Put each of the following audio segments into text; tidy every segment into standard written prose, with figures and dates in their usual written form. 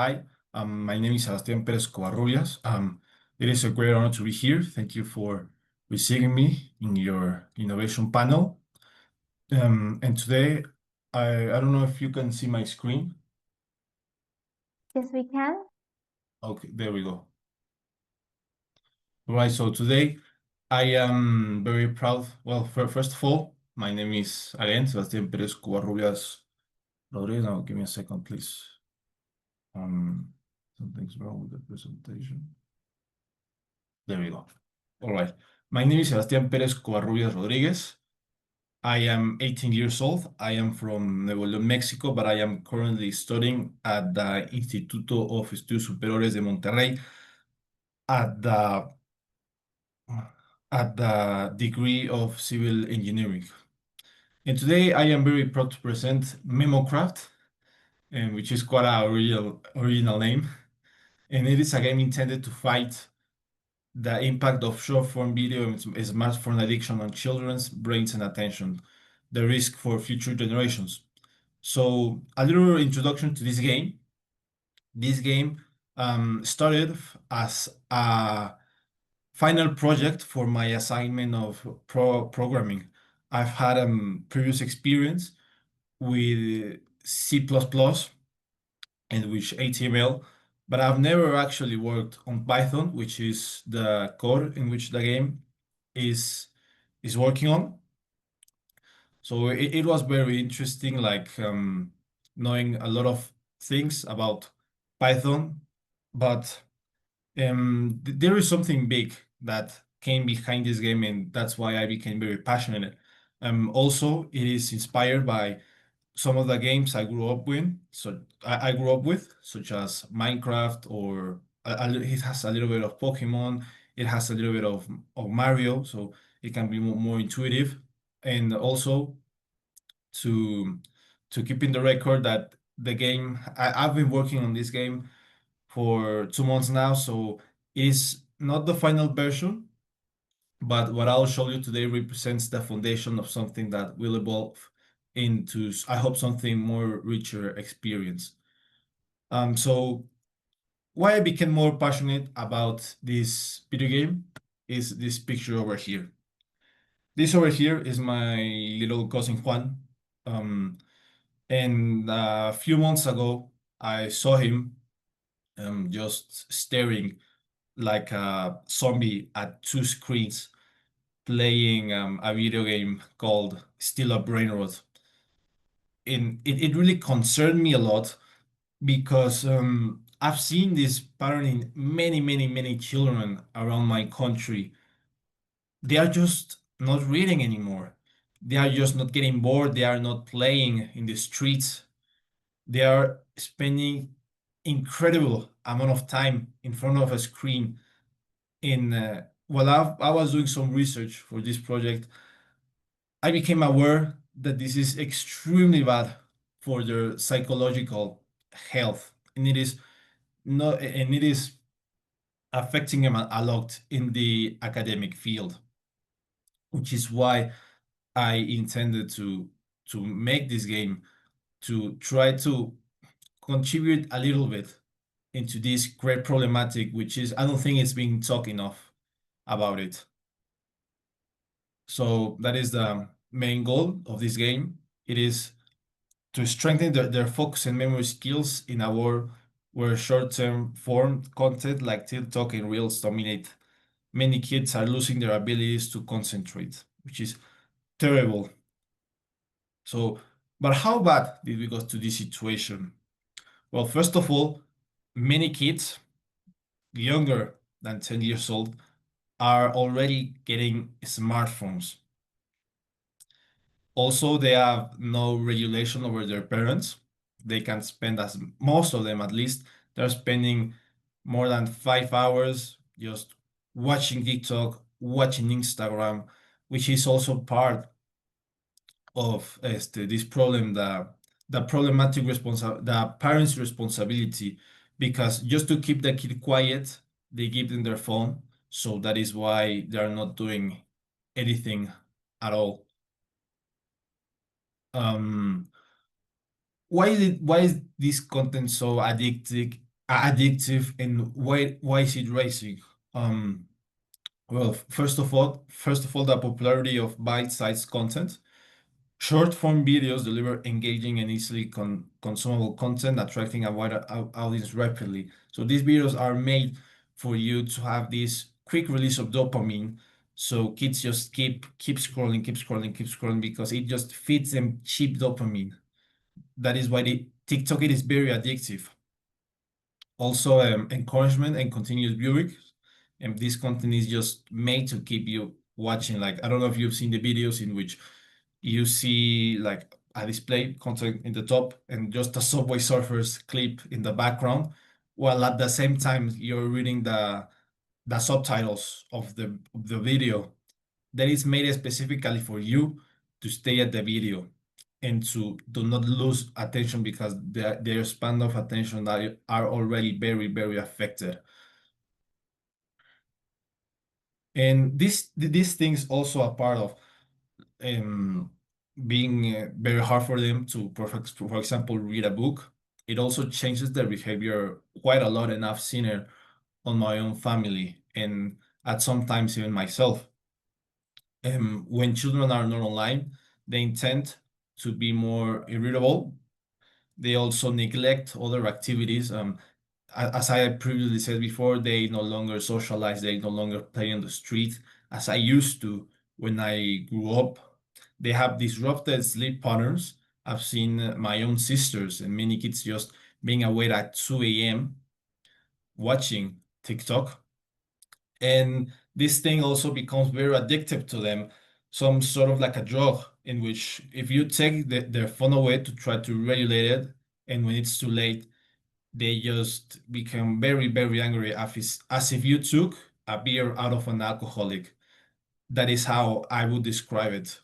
Hi, my name is Sebastian Perez Covarrubias. It is a great honor to be here. Thank you for receiving me in your innovation panel. And today, I don't know if you can see my screen. Yes, we can. Okay, there we go. Right, so today I am very proud. Well, first of all, my name is again Sebastian Perez Covarrubias Rodriguez. Now, give me a second, please. Something's wrong with the presentation. There we go. All right. My name is Sebastian Perez Covarrubias Rodriguez. I am 18 years old. I am from Nuevo León, Mexico, but I am currently studying at the Instituto of Estudios Superiores de Monterrey at the degree of civil engineering. And today I am very proud to present Memocraft, and which is quite a original name. And it is a game intended to fight the impact of short-form video and smartphone addiction on children's brains and attention, the risk for future generations. So, a little introduction to this game. This game started as a final project for my assignment of programming. I've had previous experience with C++ and with HTML, but I've never actually worked on Python, which is the code in which the game is is working on. So it was very interesting, like knowing a lot of things about Python, but there is something big that came behind this game, and that's why I became very passionate. Also, it is inspired by some of the games I grew up with. So I grew up with, such as Minecraft, or it has a little bit of Pokemon. It has a little bit of Mario, so it can be more intuitive. And also to keep in the record that the game I've been working on this game for 2 months now, so it is not the final version, but what I'll show you today represents the foundation of something that will evolve into, I hope, something more richer experience. So why I became more passionate about this video game is this picture over here. This over here is my little cousin Juan. Um, and a few months ago, I saw him just staring like a zombie at two screens playing a video game called Still a Brain Rot. And it really concerned me a lot because I've seen this pattern in many, many, many children around my country. They are just not reading anymore. They are just not getting bored. They are not playing in the streets. They are spending incredible amount of time in front of a screen. While I was doing some research for this project, I became aware that this is extremely bad for their psychological health, and it is affecting them a lot in the academic field, which is why I intended to make this game to try to contribute a little bit into this great problematic, which is I don't think it's being talked enough about it. So that is the main goal of this game. It is to strengthen their focus and memory skills in a world where short-term form content like TikTok and Reels dominate. Many kids are losing their abilities to concentrate, which is terrible. So, but how bad did we get to this situation? Well, first of all, many kids younger than 10 years old are already getting smartphones. Also, they have no regulation over their parents. They can spend, as most of them at least, they're spending more than 5 hours just watching TikTok, watching Instagram, which is also part of this problem, the parents' responsibility, because just to keep the kid quiet, they give them their phone. So that is why they are not doing anything at all. Um, why is this content so addictive addictive, and why is it rising? Um, well, first of all, the popularity of bite-sized content. Short form videos deliver engaging and easily consumable content, attracting a wider audience rapidly. So these videos are made for you to have this quick release of dopamine. So kids just keep scrolling, keep scrolling, keep scrolling because it just feeds them cheap dopamine. That is why the TikTok it is very addictive. Also, encouragement and continuous viewing. And this content is just made to keep you watching. Like, I don't know if you've seen the videos in which you see like a display content in the top and just a Subway Surfers clip in the background, while at the same time you're reading the subtitles of the video that is made specifically for you to stay at the video and to do not lose attention because their span of attention are already very, very affected. And these things also are part of um, being very hard for them to, for example, read a book. It also changes their behavior quite a lot, and I've seen it on my own family and at sometimes even myself. When children are not online, they tend to be more irritable. They also neglect other activities. As I previously said before, they no longer socialize, they no longer play on the street as I used to when I grew up. They have disrupted sleep patterns. I've seen my own sisters and many kids just being awake at 2 a.m. watching TikTok. And this thing also becomes very addictive to them, some sort of like a drug in which if you take their phone away to try to regulate it, and when it's too late, they just become very, very angry as if you took a beer out of an alcoholic. That is how I would describe it.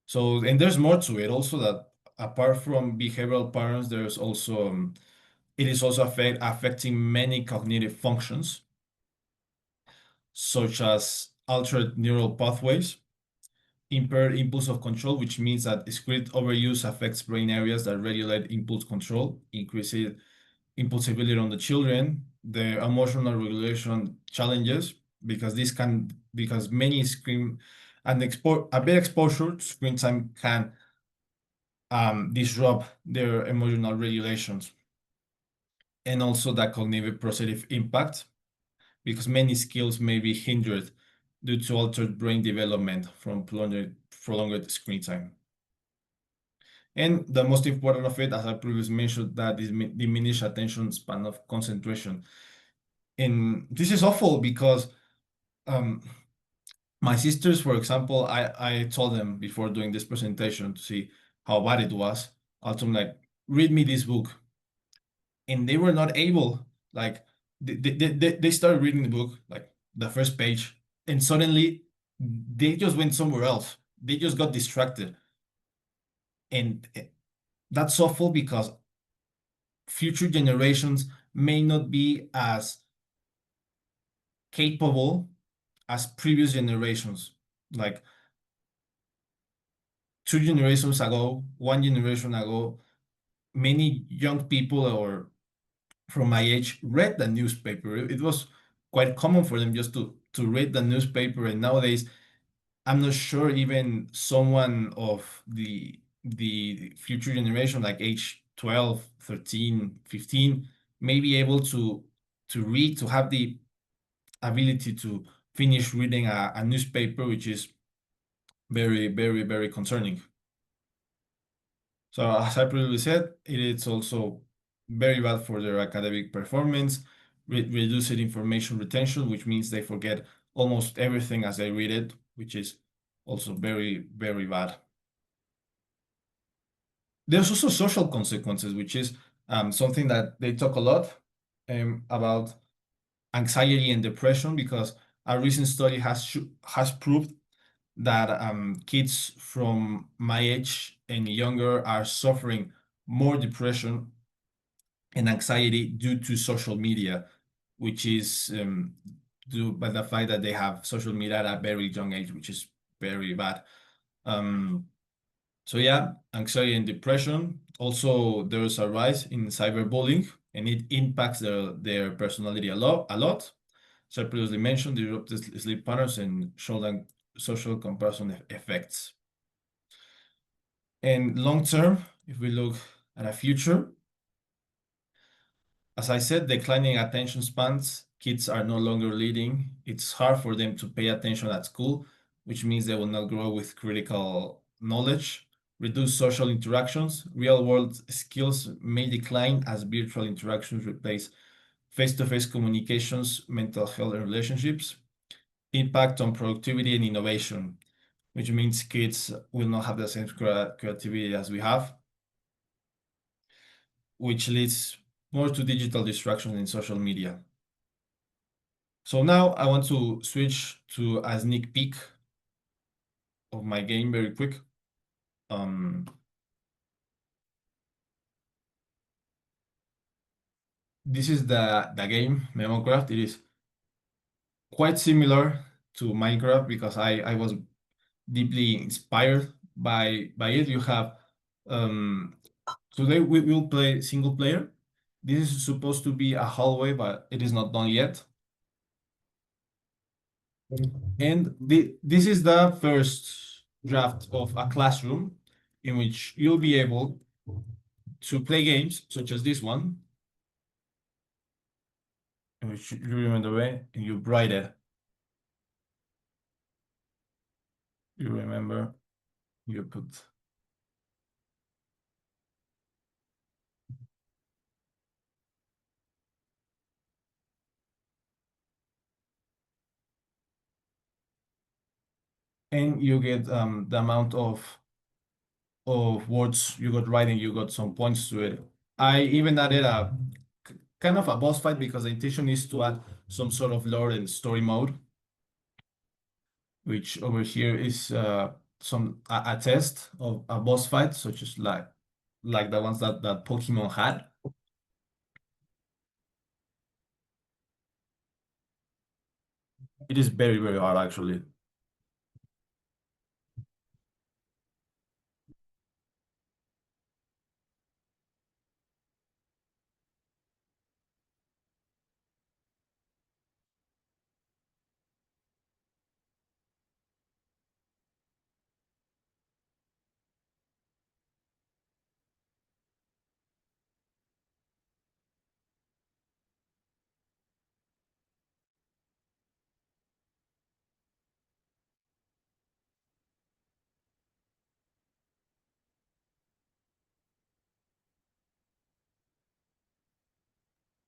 So, and there's more to it also that apart from behavioral patterns, there's also it is also affecting many cognitive functions, such as altered neural pathways, impaired impulse of control, which means that screen overuse affects brain areas that regulate impulse control, increasing impulsivity on the children, the emotional regulation challenges, because many screen and a big exposure to screen time can disrupt their emotional regulations, and also the cognitive processing impact, because many skills may be hindered due to altered brain development from prolonged screen time. And the most important of it, as I previously mentioned, that is diminished attention span of concentration. And this is awful because um, my sisters, for example, I told them before doing this presentation to see how bad it was. I told them like, read me this book, and they were not able. Like they started reading the book, like the first page, and suddenly they just went somewhere else. They just got distracted, and that's awful because future generations may not be as capable as previous generations. Like 2 generations ago, 1 generation ago, many young people or from my age read the newspaper. It was quite common for them just to read the newspaper. And nowadays, I'm not sure even someone of the future generation, like age 12, 13, 15, may be able to read, to have the ability to finish reading a newspaper, which is very, very, very concerning. So as I previously said, it is also very bad for their academic performance, reduced information retention, which means they forget almost everything as they read it, which is also very, very bad. There's also social consequences, which is something that they talk a lot about anxiety and depression, because a recent study has proved that kids from my age and younger are suffering more depression and anxiety due to social media, which is due by the fact that they have social media at a very young age, which is very bad. Um, so yeah, anxiety and depression, Also, there's a rise in cyberbullying, and it impacts their personality a lot. So I previously mentioned, disrupted sleep patterns and social comparison effects. And long term, if we look at a future, as I said, declining attention spans, kids are no longer leading. It's hard for them to pay attention at school, which means they will not grow with critical knowledge. Reduced social interactions, real-world skills may decline as virtual interactions replace face-to-face communications, mental health, and relationships. Impact on productivity and innovation, which means kids will not have the same creativity as we have, which leads more to digital distractions in social media. So now I want to switch to a sneak peek of my game very quick. This is the game, Memocraft. It is quite similar to Minecraft because I was deeply inspired by it. You have today we will play single player. This is supposed to be a hallway, but it is not done yet. And this is the first draft of a classroom in which you'll be able to play games such as this one, in which you remember the way and you write it. You remember, you put. And you get the amount of words you got writing, you got some points to it. I even added a kind of a boss fight because the intention is to add some sort of lore and story mode, which over here is a test of a boss fight, such as like the ones that Pokemon had. It is very, very hard actually.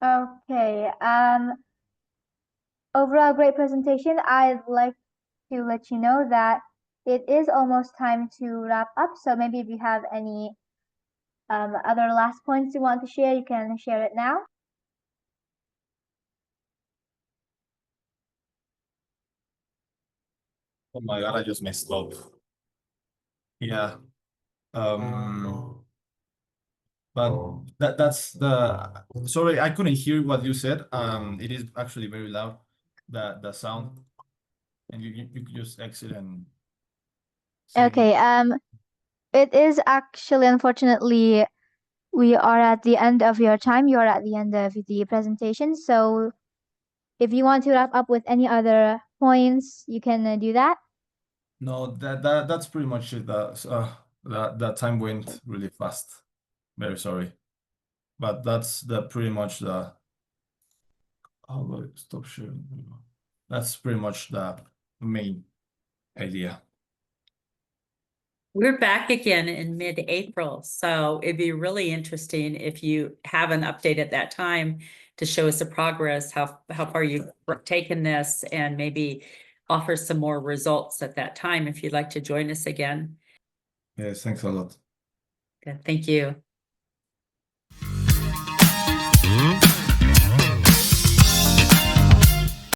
Okay. Overall, great presentation. I'd like to let you know that it is almost time to wrap up. So maybe if you have any other last points you want to share, you can share it now. Oh my God, I just messed up. Yeah. But that's the sorry, I couldn't hear what you said. It is actually very loud, the sound, and you could just exit and say Okay. It is actually, unfortunately, we are at the end of your time. You are at the end of the presentation. So if you want to wrap up with any other points, you can do that. no, that's pretty much it. That time went really fast. Very sorry, but that's pretty much the. How do I stop sharing? That's pretty much the main idea. We're back again in mid-April, so it'd be really interesting if you have an update at that time to show us the progress, how far you've taken this, and maybe offer some more results at that time if you'd like to join us again. Yes, thanks a lot. Good, thank you.